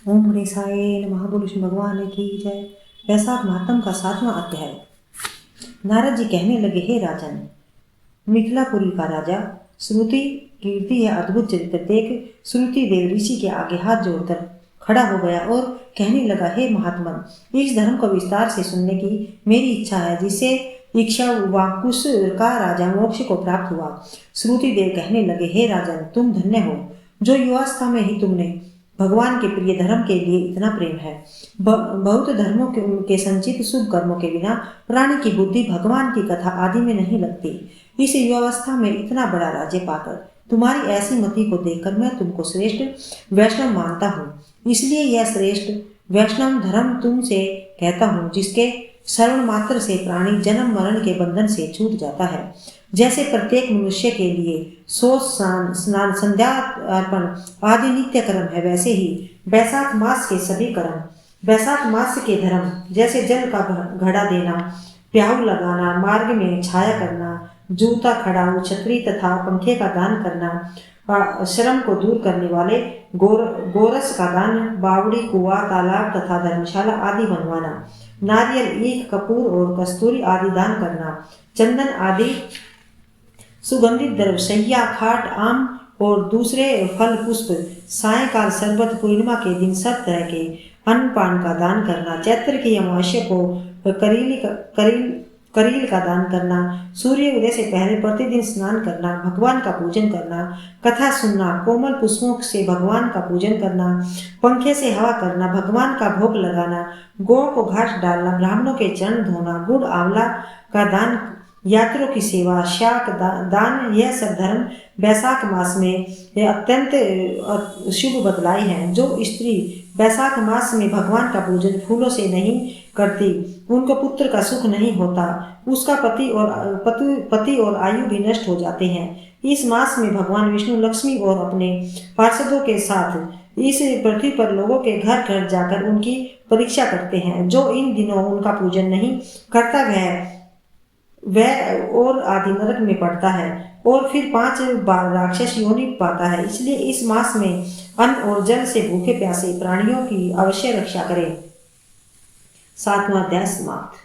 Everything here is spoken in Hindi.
ओम गणेशाय नमः। बोलो विष्णु भगवान की जय। वैशाख मातम का 7वां अध्याय। नारद जी कहने लगे, हे राजन, मिथिलापुरी का राजा श्रुति कीर्ति है अद्भुत चरित्र देख श्रुति देव ऋषि के आगे हाथ जोड़कर खड़ा हो गया और कहने लगा, हे महात्मन, इस धर्म को विस्तार से सुनने की मेरी इच्छा है जिससे इक्ष्वाकुश का राजा मोक्ष को प्राप्त हुआ। श्रुति देव कहने लगे, हे राजन, तुम धन्य हो जो युवावस्था में ही तुमने भगवान के प्रिय धर्म के लिए इतना प्रेम है। बहुत धर्मों के संचित शुभ कर्मों के बिना प्राणी की बुद्धि भगवान की कथा आदि में नहीं लगती। इस युवावस्था में इतना बड़ा राज्य पाकर तुम्हारी ऐसी मति को देखकर मैं तुमको श्रेष्ठ वैष्णव मानता हूँ। इसलिए यह श्रेष्ठ वैष्णव धर्म तुमसे कहता हूँ जिसके श्रवण मात्र से प्राणी जन्म मरण के बंधन से छूट जाता है। जैसे प्रत्येक मनुष्य के लिए सोच स्नान संध्या अर्पण आदि नित्य कर्म है, वैसे ही वैशाख मास के सभी कर्म, वैशाख मास के धर्म जैसे जल का घड़ा देना, प्याऊ लगाना, मार्ग में छाया करना, जूता खड़ाऊ, छतरी तथा पंखे का दान करना, श्रम को दूर करने वाले गोरस का दान, बावड़ी, कुआं, तालाब तथा धर्मशाला आदि बनवाना, नारियल, ईख, कपूर और कस्तूरी आदि दान करना, चंदन आदि सुगंधित द्रव्य, सैया, खाट, आम और दूसरे फल पुष्प, सायंकाल शरबत, पूर्णिमा के दिन सब तरह के अन्न पान का दान करना, चैत्र की अमावस्या को करील का दान करना, सूर्य उदय से पहले प्रतिदिन स्नान करना, भगवान का पूजन करना, कथा सुनना, कोमल पुष्पों से भगवान का पूजन करना, पंखे से हवा करना, भगवान का भोग लगाना, गौ को घास डालना, ब्राह्मणों के चरण धोना, गुड़ आंवला का दान, यात्रियों की सेवा, शाक दान, यह सब धर्म वैशाख मास में अत्यंत शुभ बतलाई हैं। जो स्त्री वैशाख मास में भगवान का पूजन फूलों से नहीं करती, उनको पुत्र का सुख नहीं होता, उसका पति और आयु भी नष्ट हो जाते हैं। इस मास में भगवान विष्णु लक्ष्मी और अपने पार्षदों के साथ इस पृथ्वी पर लोगों के घर घर जाकर उनकी परीक्षा करते हैं। जो इन दिनों उनका पूजन नहीं करता वह और आदि नरक में पड़ता है और फिर 5 बार राक्षस योनि पाता है। इसलिए इस मास में अन्न और जल से भूखे प्यासे प्राणियों की अवश्य रक्षा करें। 7वां अध्याय समाप्त।